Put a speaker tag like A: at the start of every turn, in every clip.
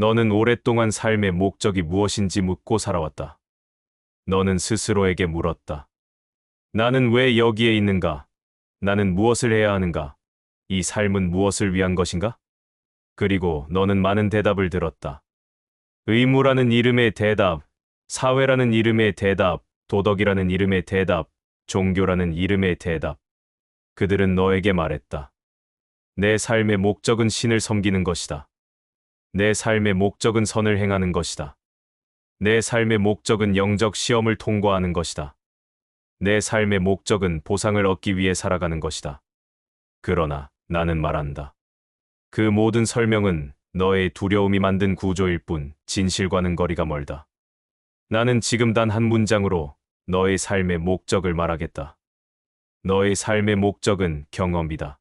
A: 너는 오랫동안 삶의 목적이 무엇인지 묻고 살아왔다. 너는 스스로에게 물었다. 나는 왜 여기에 있는가? 나는 무엇을 해야 하는가? 이 삶은 무엇을 위한 것인가? 그리고 너는 많은 대답을 들었다. 의무라는 이름의 대답, 사회라는 이름의 대답, 도덕이라는 이름의 대답, 종교라는 이름의 대답. 그들은 너에게 말했다. 내 삶의 목적은 신을 섬기는 것이다. 내 삶의 목적은 선을 행하는 것이다. 내 삶의 목적은 영적 시험을 통과하는 것이다. 내 삶의 목적은 보상을 얻기 위해 살아가는 것이다. 그러나 나는 말한다. 그 모든 설명은 너의 두려움이 만든 구조일 뿐 진실과는 거리가 멀다. 나는 지금 단 한 문장으로 너의 삶의 목적을 말하겠다. 너의 삶의 목적은 경험이다.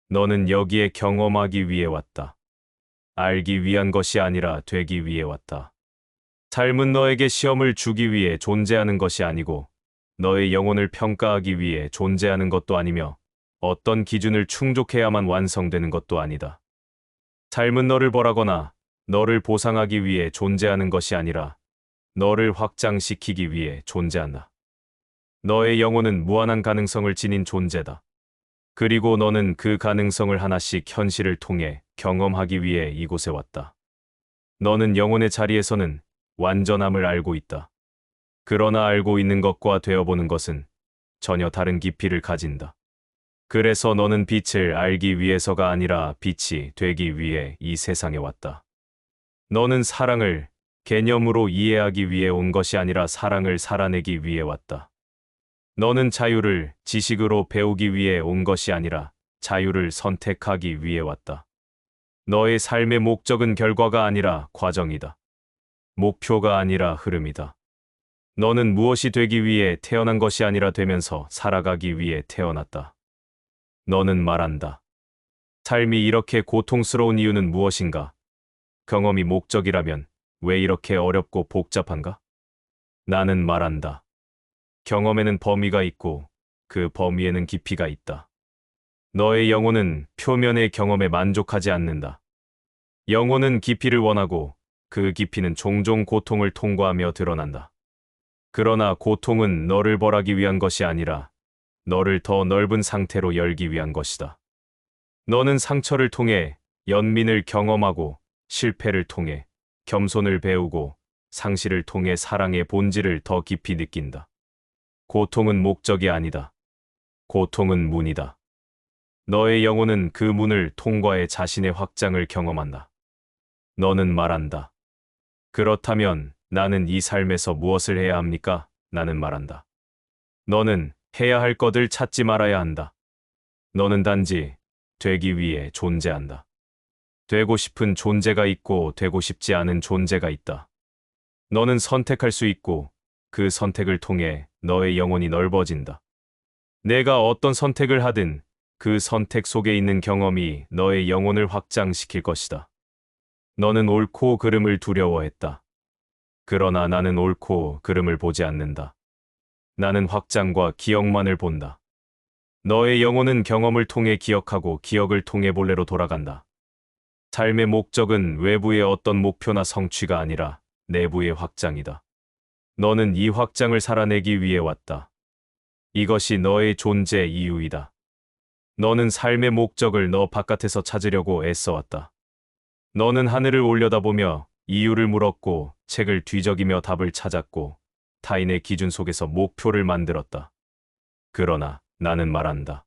A: 너는 여기에 경험하기 위해 왔다. 알기 위한 것이 아니라 되기 위해 왔다. 삶은 너에게 시험을 주기 위해 존재하는 것이 아니고 너의 영혼을 평가하기 위해 존재하는 것도 아니며 어떤 기준을 충족해야만 완성되는 것도 아니다. 삶은 너를 벌하거나 너를 보상하기 위해 존재하는 것이 아니라 너를 확장시키기 위해 존재한다. 너의 영혼은 무한한 가능성을 지닌 존재다. 그리고 너는 그 가능성을 하나씩 현실을 통해 경험하기 위해 이곳에 왔다. 너는 영혼의 자리에서는 완전함을 알고 있다. 그러나 알고 있는 것과 되어보는 것은 전혀 다른 깊이를 가진다. 그래서 너는 빛을 알기 위해서가 아니라 빛이 되기 위해 이 세상에 왔다. 너는 사랑을 개념으로 이해하기 위해 온 것이 아니라 사랑을 살아내기 위해 왔다. 너는 자유를 지식으로 배우기 위해 온 것이 아니라 자유를 선택하기 위해 왔다. 너의 삶의 목적은 결과가 아니라 과정이다. 목표가 아니라 흐름이다. 너는 무엇이 되기 위해 태어난 것이 아니라 되면서 살아가기 위해 태어났다. 너는 말한다. 삶이 이렇게 고통스러운 이유는 무엇인가? 경험이 목적이라면 왜 이렇게 어렵고 복잡한가? 나는 말한다. 경험에는 범위가 있고 그 범위에는 깊이가 있다. 너의 영혼은 표면의 경험에 만족하지 않는다. 영혼은 깊이를 원하고 그 깊이는 종종 고통을 통과하며 드러난다. 그러나 고통은 너를 벌하기 위한 것이 아니라 너를 더 넓은 상태로 열기 위한 것이다. 너는 상처를 통해 연민을 경험하고 실패를 통해 겸손을 배우고 상실을 통해 사랑의 본질을 더 깊이 느낀다. 고통은 목적이 아니다. 고통은 문이다. 너의 영혼은 그 문을 통과해 자신의 확장을 경험한다. 너는 말한다. 그렇다면 나는 이 삶에서 무엇을 해야 합니까? 나는 말한다. 너는 해야 할 것을 찾지 말아야 한다. 너는 단지 되기 위해 존재한다. 되고 싶은 존재가 있고 되고 싶지 않은 존재가 있다. 너는 선택할 수 있고 그 선택을 통해 너의 영혼이 넓어진다. 내가 어떤 선택을 하든 그 선택 속에 있는 경험이 너의 영혼을 확장시킬 것이다. 너는 옳고 그름을 두려워했다. 그러나 나는 옳고 그름을 보지 않는다. 나는 확장과 기억만을 본다. 너의 영혼은 경험을 통해 기억하고 기억을 통해 본래로 돌아간다. 삶의 목적은 외부의 어떤 목표나 성취가 아니라 내부의 확장이다. 너는 이 확장을 살아내기 위해 왔다. 이것이 너의 존재 이유이다. 너는 삶의 목적을 너 바깥에서 찾으려고 애써왔다. 너는 하늘을 올려다보며 이유를 물었고 책을 뒤적이며 답을 찾았고 타인의 기준 속에서 목표를 만들었다. 그러나 나는 말한다.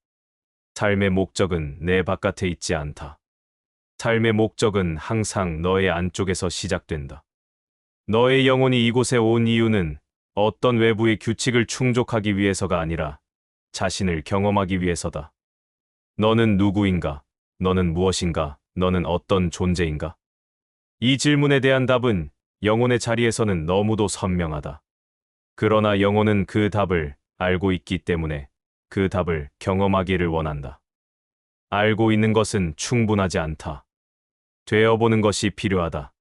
A: 삶의 목적은 내 바깥에 있지 않다. 삶의 목적은 항상 너의 안쪽에서 시작된다. 너의 영혼이 이곳에 온 이유는 어떤 외부의 규칙을 충족하기 위해서가 아니라 자신을 경험하기 위해서다. 너는 누구인가? 너는 무엇인가? 너는 어떤 존재인가? 이 질문에 대한 답은 영혼의 자리에서는 너무도 선명하다. 그러나 영혼은 그 답을 알고 있기 때문에 그 답을 경험하기를 원한다. 알고 있는 것은 충분하지 않다. 되어보는 것이 필요하다.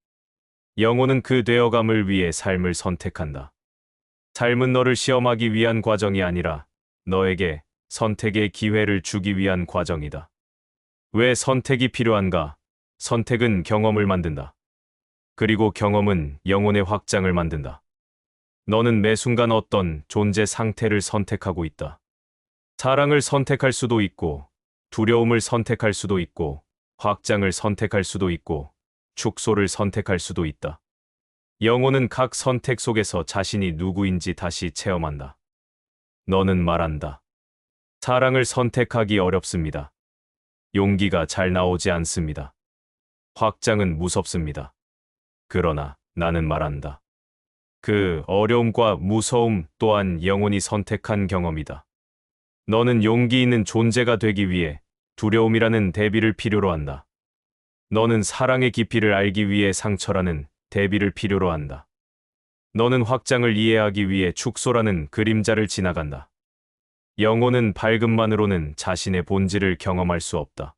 A: 영혼은 그 되어감을 위해 삶을 선택한다. 삶은 너를 시험하기 위한 과정이 아니라 너에게 선택의 기회를 주기 위한 과정이다. 왜 선택이 필요한가? 선택은 경험을 만든다. 그리고 경험은 영혼의 확장을 만든다. 너는 매 순간 어떤 존재 상태를 선택하고 있다. 사랑을 선택할 수도 있고, 두려움을 선택할 수도 있고, 확장을 선택할 수도 있고, 축소를 선택할 수도 있다. 영혼은 각 선택 속에서 자신이 누구인지 다시 체험한다. 너는 말한다. 사랑을 선택하기 어렵습니다. 용기가 잘 나오지 않습니다. 확장은 무섭습니다. 그러나 나는 말한다. 그 어려움과 무서움 또한 영혼이 선택한 경험이다. 너는 용기 있는 존재가 되기 위해 두려움이라는 대비를 필요로 한다. 너는 사랑의 깊이를 알기 위해 상처라는 대비를 필요로 한다. 너는 확장을 이해하기 위해 축소라는 그림자를 지나간다. 영혼은 밝음만으로는 자신의 본질을 경험할 수 없다.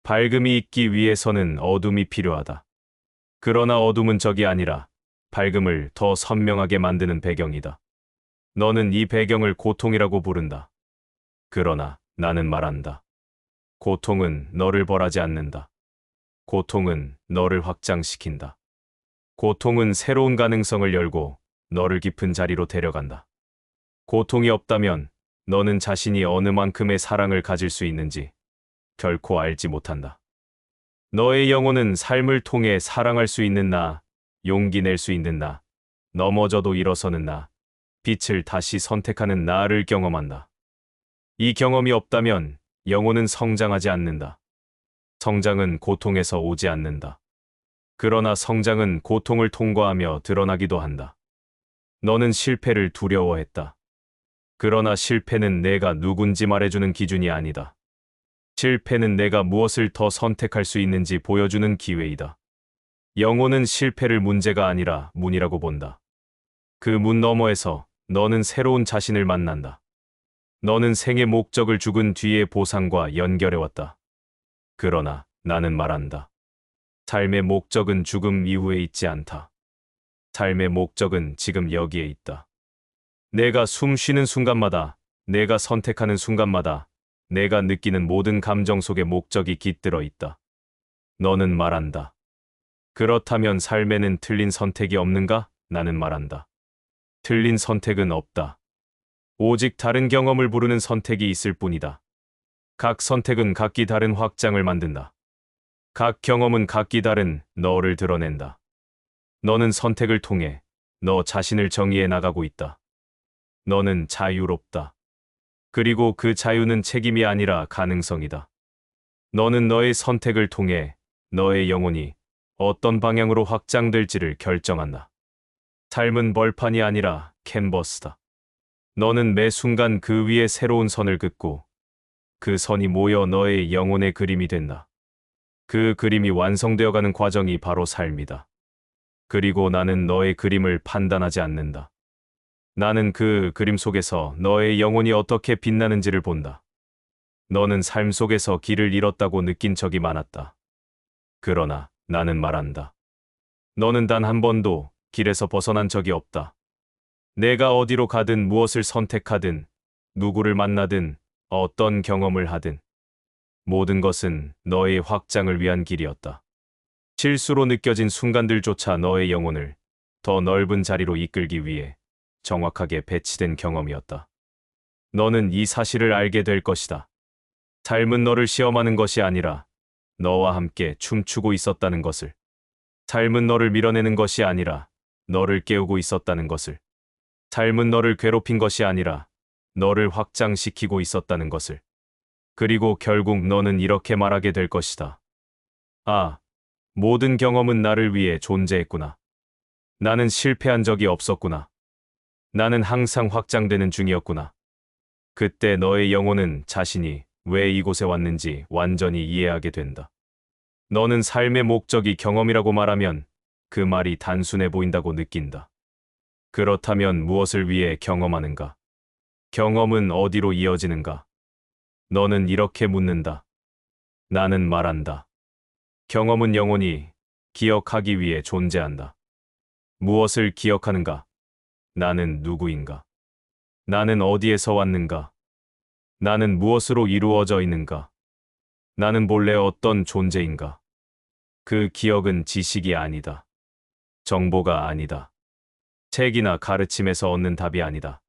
A: 밝음이 있기 위해서는 어둠이 필요하다. 그러나 어둠은 적이 아니라 밝음을 더 선명하게 만드는 배경이다. 너는 이 배경을 고통이라고 부른다. 그러나 나는 말한다. 고통은 너를 벌하지 않는다. 고통은 너를 확장시킨다. 고통은 새로운 가능성을 열고 너를 깊은 자리로 데려간다. 고통이 없다면 너는 자신이 어느 만큼의 사랑을 가질 수 있는지 결코 알지 못한다. 너의 영혼은 삶을 통해 사랑할 수 있는 나, 용기 낼 수 있는 나, 넘어져도 일어서는 나, 빛을 다시 선택하는 나를 경험한다. 이 경험이 없다면 영혼은 성장하지 않는다. 성장은 고통에서 오지 않는다. 그러나 성장은 고통을 통과하며 드러나기도 한다. 너는 실패를 두려워했다. 그러나 실패는 내가 누군지 말해주는 기준이 아니다. 실패는 내가 무엇을 더 선택할 수 있는지 보여주는 기회이다. 영혼은 실패를 문제가 아니라 문이라고 본다. 그 문 너머에서 너는 새로운 자신을 만난다. 너는 생의 목적을 죽은 뒤의 보상과 연결해왔다. 그러나 나는 말한다. 삶의 목적은 죽음 이후에 있지 않다. 삶의 목적은 지금 여기에 있다. 내가 숨 쉬는 순간마다, 내가 선택하는 순간마다, 내가 느끼는 모든 감정 속에 목적이 깃들어 있다. 너는 말한다. 그렇다면 삶에는 틀린 선택이 없는가? 나는 말한다. 틀린 선택은 없다. 오직 다른 경험을 부르는 선택이 있을 뿐이다. 각 선택은 각기 다른 확장을 만든다. 각 경험은 각기 다른 너를 드러낸다. 너는 선택을 통해 너 자신을 정의해 나가고 있다. 너는 자유롭다. 그리고 그 자유는 책임이 아니라 가능성이다. 너는 너의 선택을 통해 너의 영혼이 어떤 방향으로 확장될지를 결정한다. 삶은 벌판이 아니라 캔버스다. 너는 매 순간 그 위에 새로운 선을 긋고 그 선이 모여 너의 영혼의 그림이 된다. 그 그림이 완성되어가는 과정이 바로 삶이다. 그리고 나는 너의 그림을 판단하지 않는다. 나는 그 그림 속에서 너의 영혼이 어떻게 빛나는지를 본다. 너는 삶 속에서 길을 잃었다고 느낀 적이 많았다. 그러나 나는 말한다. 너는 단 한 번도 길에서 벗어난 적이 없다. 내가 어디로 가든 무엇을 선택하든 누구를 만나든 어떤 경험을 하든 모든 것은 너의 확장을 위한 길이었다. 실수로 느껴진 순간들조차 너의 영혼을 더 넓은 자리로 이끌기 위해 정확하게 배치된 경험이었다. 너는 이 사실을 알게 될 것이다. 삶은 너를 시험하는 것이 아니라 너와 함께 춤추고 있었다는 것을. 삶은 너를 밀어내는 것이 아니라 너를 깨우고 있었다는 것을. 삶은 너를 괴롭힌 것이 아니라 너를 확장시키고 있었다는 것을. 그리고 결국 너는 이렇게 말하게 될 것이다. 아, 모든 경험은 나를 위해 존재했구나. 나는 실패한 적이 없었구나. 나는 항상 확장되는 중이었구나. 그때 너의 영혼은 자신이 왜 이곳에 왔는지 완전히 이해하게 된다. 너는 삶의 목적이 경험이라고 말하면 그 말이 단순해 보인다고 느낀다. 그렇다면 무엇을 위해 경험하는가? 경험은 어디로 이어지는가? 너는 이렇게 묻는다. 나는 말한다. 경험은 영혼이 기억하기 위해 존재한다. 무엇을 기억하는가? 나는 누구인가? 나는 어디에서 왔는가? 나는 무엇으로 이루어져 있는가? 나는 본래 어떤 존재인가? 그 기억은 지식이 아니다. 정보가 아니다. 책이나 가르침에서 얻는 답이 아니다.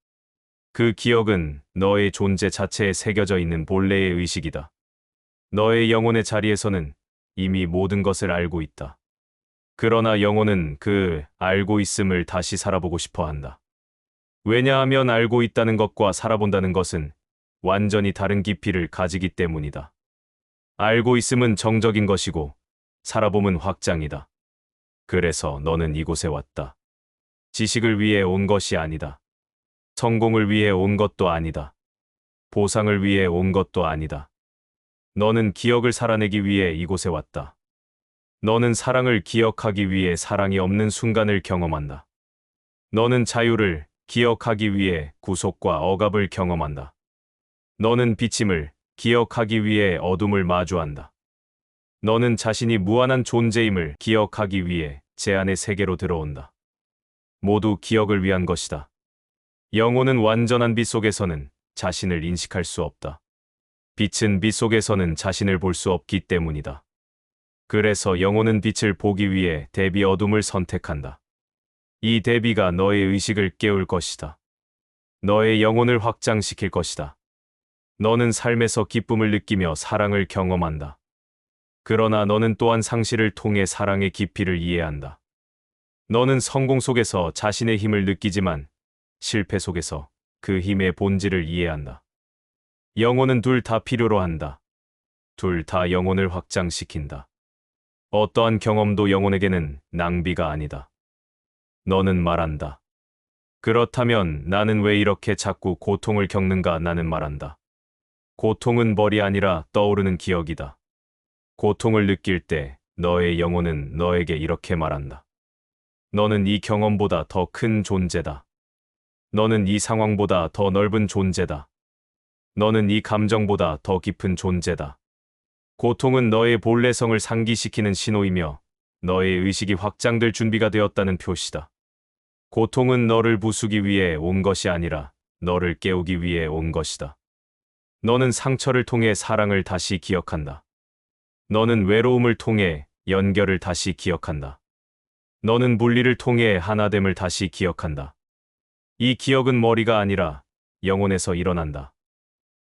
A: 그 기억은 너의 존재 자체에 새겨져 있는 본래의 의식이다. 너의 영혼의 자리에서는 이미 모든 것을 알고 있다. 그러나 영혼은 그 알고 있음을 다시 살아보고 싶어 한다. 왜냐하면 알고 있다는 것과 살아본다는 것은 완전히 다른 깊이를 가지기 때문이다. 알고 있음은 정적인 것이고 살아봄은 확장이다. 그래서 너는 이곳에 왔다. 지식을 위해 온 것이 아니다. 성공을 위해 온 것도 아니다. 보상을 위해 온 것도 아니다. 너는 기억을 살아내기 위해 이곳에 왔다. 너는 사랑을 기억하기 위해 사랑이 없는 순간을 경험한다. 너는 자유를 기억하기 위해 구속과 억압을 경험한다. 너는 비침을 기억하기 위해 어둠을 마주한다. 너는 자신이 무한한 존재임을 기억하기 위해 제한의 세계로 들어온다. 모두 기억을 위한 것이다. 영혼은 완전한 빛 속에서는 자신을 인식할 수 없다. 빛은 빛 속에서는 자신을 볼 수 없기 때문이다. 그래서 영혼은 빛을 보기 위해 대비 어둠을 선택한다. 이 대비가 너의 의식을 깨울 것이다. 너의 영혼을 확장시킬 것이다. 너는 삶에서 기쁨을 느끼며 사랑을 경험한다. 그러나 너는 또한 상실을 통해 사랑의 깊이를 이해한다. 너는 성공 속에서 자신의 힘을 느끼지만 실패 속에서 그 힘의 본질을 이해한다. 영혼은 둘 다 필요로 한다. 둘 다 영혼을 확장시킨다. 어떠한 경험도 영혼에게는 낭비가 아니다. 너는 말한다. 그렇다면 나는 왜 이렇게 자꾸 고통을 겪는가? 나는 말한다. 고통은 벌이 아니라 떠오르는 기억이다. 고통을 느낄 때 너의 영혼은 너에게 이렇게 말한다. 너는 이 경험보다 더 큰 존재다. 너는 이 상황보다 더 넓은 존재다. 너는 이 감정보다 더 깊은 존재다. 고통은 너의 본래성을 상기시키는 신호이며 너의 의식이 확장될 준비가 되었다는 표시다. 고통은 너를 부수기 위해 온 것이 아니라 너를 깨우기 위해 온 것이다. 너는 상처를 통해 사랑을 다시 기억한다. 너는 외로움을 통해 연결을 다시 기억한다. 너는 분리를 통해 하나됨을 다시 기억한다. 이 기억은 머리가 아니라 영혼에서 일어난다.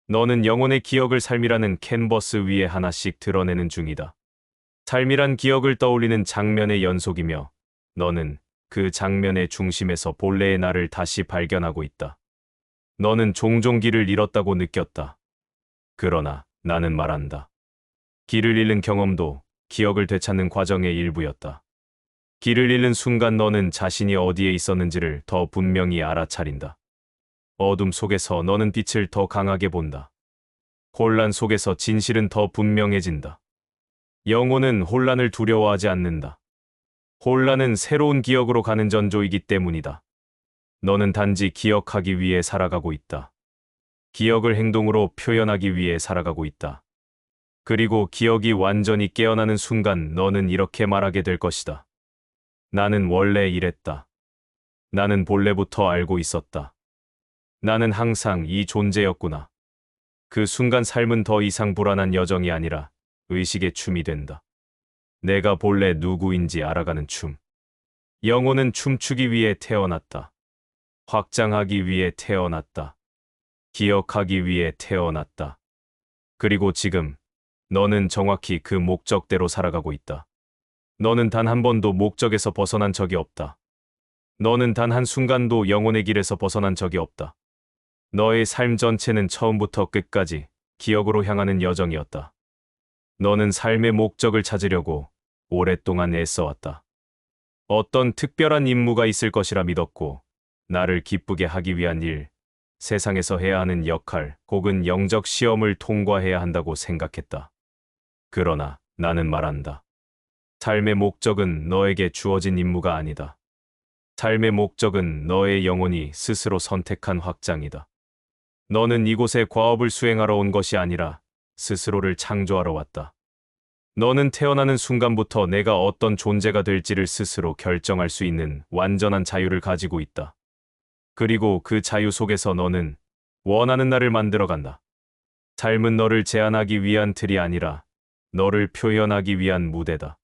A: 너는 영혼의 기억을 삶이라는 캔버스 위에 하나씩 드러내는 중이다. 삶이란 기억을 떠올리는 장면의 연속이며 너는 그 장면의 중심에서 본래의 나를 다시 발견하고 있다. 너는 종종 길을 잃었다고 느꼈다. 그러나 나는 말한다. 길을 잃는 경험도 기억을 되찾는 과정의 일부였다. 길을 잃는 순간 너는 자신이 어디에 있었는지를 더 분명히 알아차린다. 어둠 속에서 너는 빛을 더 강하게 본다. 혼란 속에서 진실은 더 분명해진다. 영혼은 혼란을 두려워하지 않는다. 혼란은 새로운 기억으로 가는 전조이기 때문이다. 너는 단지 기억하기 위해 살아가고 있다. 기억을 행동으로 표현하기 위해 살아가고 있다. 그리고 기억이 완전히 깨어나는 순간 너는 이렇게 말하게 될 것이다. 나는 원래 이랬다. 나는 본래부터 알고 있었다. 나는 항상 이 존재였구나. 그 순간 삶은 더 이상 불안한 여정이 아니라 의식의 춤이 된다. 내가 본래 누구인지 알아가는 춤. 영혼은 춤추기 위해 태어났다. 확장하기 위해 태어났다. 기억하기 위해 태어났다. 그리고 지금 너는 정확히 그 목적대로 살아가고 있다. 너는 단 한 번도 목적에서 벗어난 적이 없다. 너는 단 한순간도 영혼의 길에서 벗어난 적이 없다. 너의 삶 전체는 처음부터 끝까지 기억으로 향하는 여정이었다. 너는 삶의 목적을 찾으려고 오랫동안 애써왔다. 어떤 특별한 임무가 있을 것이라 믿었고, 나를 기쁘게 하기 위한 일, 세상에서 해야 하는 역할 혹은 영적 시험을 통과해야 한다고 생각했다. 그러나 나는 말한다. 삶의 목적은 너에게 주어진 임무가 아니다. 삶의 목적은 너의 영혼이 스스로 선택한 확장이다. 너는 이곳에 과업을 수행하러 온 것이 아니라 스스로를 창조하러 왔다. 너는 태어나는 순간부터 내가 어떤 존재가 될지를 스스로 결정할 수 있는 완전한 자유를 가지고 있다. 그리고 그 자유 속에서 너는 원하는 나를 만들어간다. 삶은 너를 제한하기 위한 틀이 아니라 너를 표현하기 위한 무대다.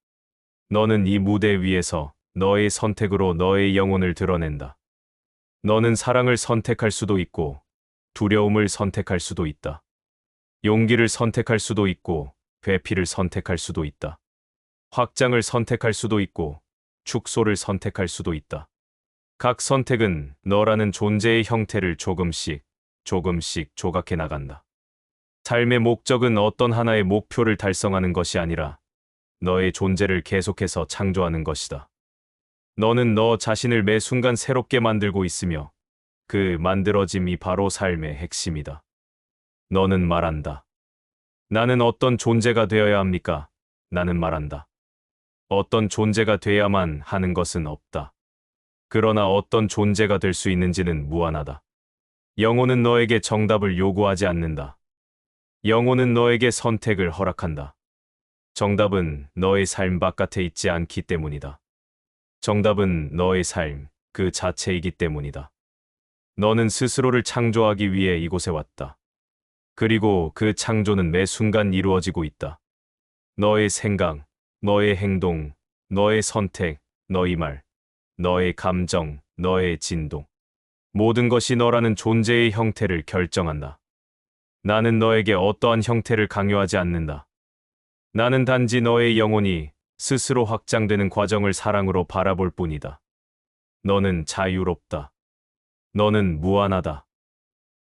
A: 너는 이 무대 위에서 너의 선택으로 너의 영혼을 드러낸다. 너는 사랑을 선택할 수도 있고, 두려움을 선택할 수도 있다. 용기를 선택할 수도 있고, 회피를 선택할 수도 있다. 확장을 선택할 수도 있고, 축소를 선택할 수도 있다. 각 선택은 너라는 존재의 형태를 조금씩 조각해 나간다. 삶의 목적은 어떤 하나의 목표를 달성하는 것이 아니라 너의 존재를 계속해서 창조하는 것이다. 너는 너 자신을 매 순간 새롭게 만들고 있으며 그 만들어짐이 바로 삶의 핵심이다. 너는 말한다. 나는 어떤 존재가 되어야 합니까? 나는 말한다. 어떤 존재가 돼야만 하는 것은 없다. 그러나 어떤 존재가 될 수 있는지는 무한하다. 영혼은 너에게 정답을 요구하지 않는다. 영혼은 너에게 선택을 허락한다. 정답은 너의 삶 바깥에 있지 않기 때문이다. 정답은 너의 삶 그 자체이기 때문이다. 너는 스스로를 창조하기 위해 이곳에 왔다. 그리고 그 창조는 매 순간 이루어지고 있다. 너의 생각, 너의 행동, 너의 선택, 너의 말, 너의 감정, 너의 진동. 모든 것이 너라는 존재의 형태를 결정한다. 나는 너에게 어떠한 형태를 강요하지 않는다. 나는 단지 너의 영혼이 스스로 확장되는 과정을 사랑으로 바라볼 뿐이다. 너는 자유롭다. 너는 무한하다.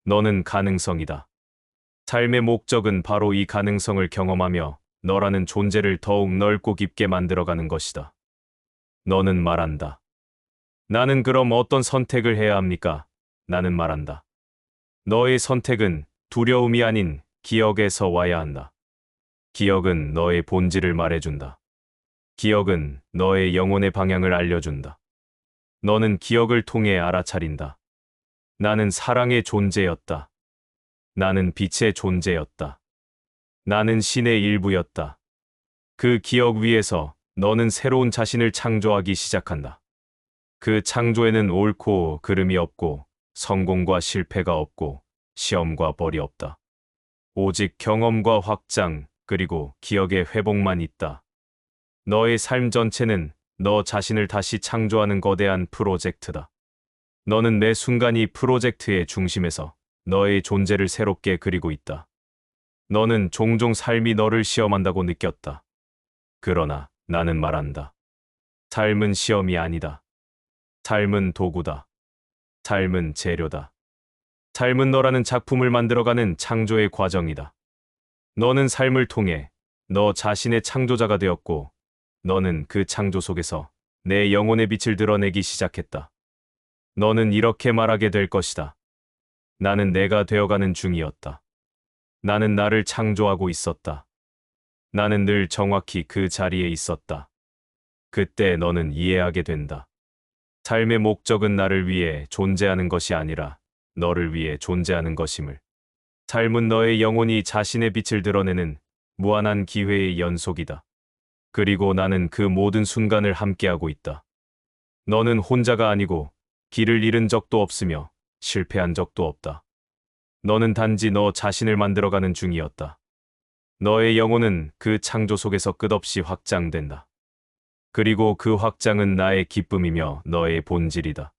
A: 너는 가능성이다. 삶의 목적은 바로 이 가능성을 경험하며 너라는 존재를 더욱 넓고 깊게 만들어가는 것이다. 너는 말한다. 나는 그럼 어떤 선택을 해야 합니까? 나는 말한다. 너의 선택은 두려움이 아닌 기억에서 와야 한다. 기억은 너의 본질을 말해준다. 기억은 너의 영혼의 방향을 알려준다. 너는 기억을 통해 알아차린다. 나는 사랑의 존재였다. 나는 빛의 존재였다. 나는 신의 일부였다. 그 기억 위에서 너는 새로운 자신을 창조하기 시작한다. 그 창조에는 옳고 그름이 없고 성공과 실패가 없고 시험과 벌이 없다. 오직 경험과 확장 그리고 기억의 회복만 있다. 너의 삶 전체는 너 자신을 다시 창조하는 거대한 프로젝트다. 너는 매 순간 이 프로젝트의 중심에서 너의 존재를 새롭게 그리고 있다. 너는 종종 삶이 너를 시험한다고 느꼈다. 그러나 나는 말한다. 삶은 시험이 아니다. 삶은 도구다. 삶은 재료다. 삶은 너라는 작품을 만들어가는 창조의 과정이다. 너는 삶을 통해 너 자신의 창조자가 되었고, 너는 그 창조 속에서 내 영혼의 빛을 드러내기 시작했다. 너는 이렇게 말하게 될 것이다. 나는 내가 되어가는 중이었다. 나는 나를 창조하고 있었다. 나는 늘 정확히 그 자리에 있었다. 그때 너는 이해하게 된다. 삶의 목적은 나를 위해 존재하는 것이 아니라 너를 위해 존재하는 것임을. 삶은 너의 영혼이 자신의 빛을 드러내는 무한한 기회의 연속이다. 그리고 나는 그 모든 순간을 함께하고 있다. 너는 혼자가 아니고 길을 잃은 적도 없으며 실패한 적도 없다. 너는 단지 너 자신을 만들어가는 중이었다. 너의 영혼은 그 창조 속에서 끝없이 확장된다. 그리고 그 확장은 나의 기쁨이며 너의 본질이다.